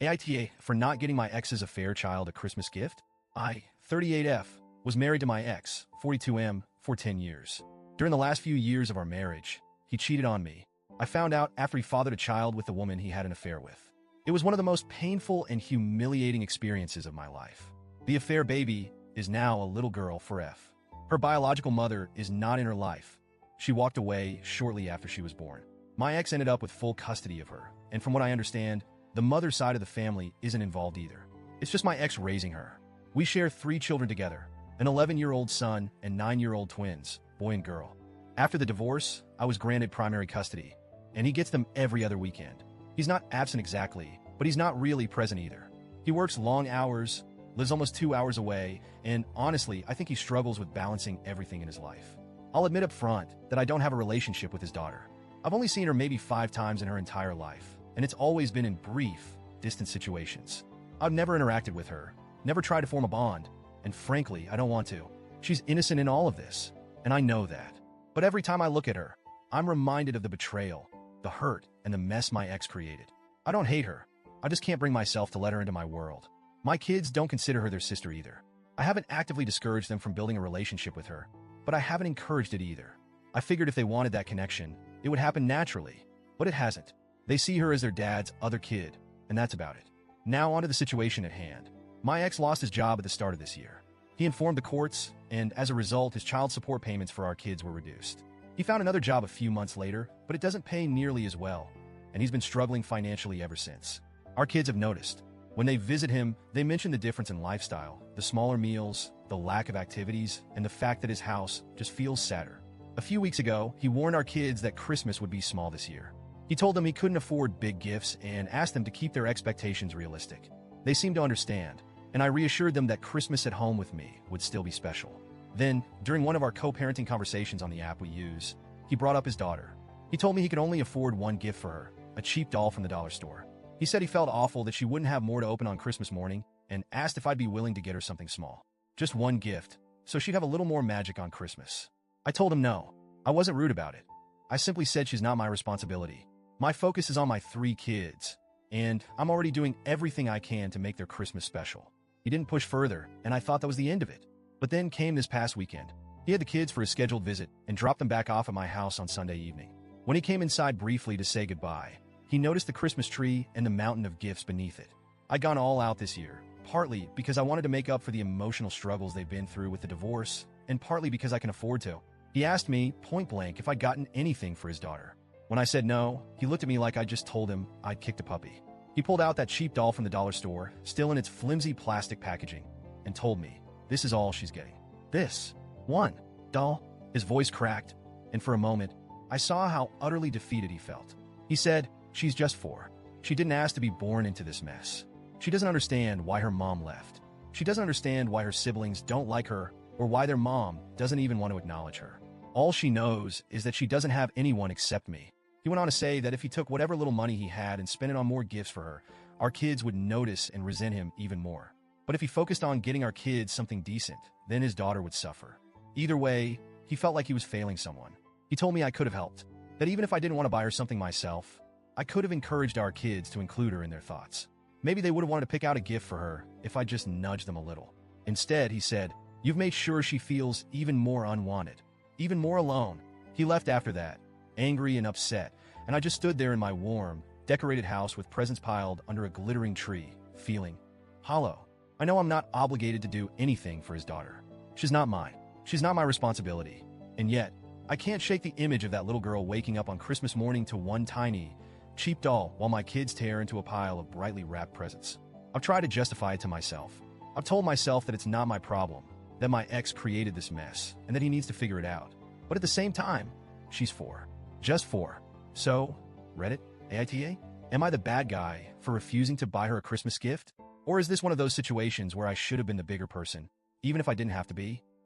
AITA for not getting my ex's affair child a Christmas gift? I, 38F, was married to my ex, 42M, for 10 years. During the last few years of our marriage, he cheated on me. I found out after he fathered a child with the woman he had an affair with. It was one of the most painful and humiliating experiences of my life. The affair baby is now a little girl for F. Her biological mother is not in her life. She walked away shortly after she was born. My ex ended up with full custody of her, and from what I understand, the mother side of the family isn't involved either. It's just my ex raising her. We share 3 children together, an 11-year-old son and 9-year-old twins, boy and girl. After the divorce, I was granted primary custody, and he gets them every other weekend. He's not absent exactly, but he's not really present either. He works long hours, lives almost 2 hours away, and honestly, I think he struggles with balancing everything in his life. I'll admit up front that I don't have a relationship with his daughter. I've only seen her maybe 5 times in her entire life, and it's always been in brief, distant situations. I've never interacted with her, never tried to form a bond, and frankly, I don't want to. She's innocent in all of this, and I know that. But every time I look at her, I'm reminded of the betrayal, the hurt, and the mess my ex created. I don't hate her. I just can't bring myself to let her into my world. My kids don't consider her their sister either. I haven't actively discouraged them from building a relationship with her, but I haven't encouraged it either. I figured if they wanted that connection, it would happen naturally, but it hasn't. They see her as their dad's other kid, and that's about it. Now onto the situation at hand. My ex lost his job at the start of this year. He informed the courts, and as a result, his child support payments for our kids were reduced. He found another job a few months later, but it doesn't pay nearly as well, and he's been struggling financially ever since. Our kids have noticed. When they visit him, they mention the difference in lifestyle, the smaller meals, the lack of activities, and the fact that his house just feels sadder. A few weeks ago, he warned our kids that Christmas would be small this year. He told them he couldn't afford big gifts and asked them to keep their expectations realistic. They seemed to understand, and I reassured them that Christmas at home with me would still be special. Then, during one of our co-parenting conversations on the app we use, he brought up his daughter. He told me he could only afford one gift for her, a cheap doll from the dollar store. He said he felt awful that she wouldn't have more to open on Christmas morning and asked if I'd be willing to get her something small. Just one gift, so she'd have a little more magic on Christmas. I told him no. I wasn't rude about it. I simply said she's not my responsibility. My focus is on my 3 kids, and I'm already doing everything I can to make their Christmas special. He didn't push further, and I thought that was the end of it. But then came this past weekend. He had the kids for his scheduled visit and dropped them back off at my house on Sunday evening. When he came inside briefly to say goodbye, he noticed the Christmas tree and the mountain of gifts beneath it. I'd gone all out this year, partly because I wanted to make up for the emotional struggles they've been through with the divorce, and partly because I can afford to. He asked me, point blank, if I'd gotten anything for his daughter. When I said no, he looked at me like I just told him I'd kicked a puppy. He pulled out that cheap doll from the dollar store, still in its flimsy plastic packaging, and told me, this is all she's getting. This one doll. His voice cracked, and for a moment, I saw how utterly defeated he felt. He said, she's just 4. She didn't ask to be born into this mess. She doesn't understand why her mom left. She doesn't understand why her siblings don't like her or why their mom doesn't even want to acknowledge her. All she knows is that she doesn't have anyone except me. He went on to say that if he took whatever little money he had and spent it on more gifts for her, our kids would notice and resent him even more. But if he focused on getting our kids something decent, then his daughter would suffer. Either way, he felt like he was failing someone. He told me I could have helped, that even if I didn't want to buy her something myself, I could have encouraged our kids to include her in their thoughts. Maybe they would have wanted to pick out a gift for her if I just nudged them a little. Instead, he said, you've made sure she feels even more unwanted, even more alone. He left after that, angry and upset, and I just stood there in my warm, decorated house with presents piled under a glittering tree, feeling hollow. I know I'm not obligated to do anything for his daughter. She's not mine. She's not my responsibility. And yet, I can't shake the image of that little girl waking up on Christmas morning to one tiny, cheap doll while my kids tear into a pile of brightly wrapped presents. I've tried to justify it to myself. I've told myself that it's not my problem, that my ex created this mess, and that he needs to figure it out. But at the same time, she's 4. Just 4. So, Reddit, AITA? Am I the bad guy for refusing to buy her a Christmas gift? Or is this one of those situations where I should have been the bigger person, even if I didn't have to be?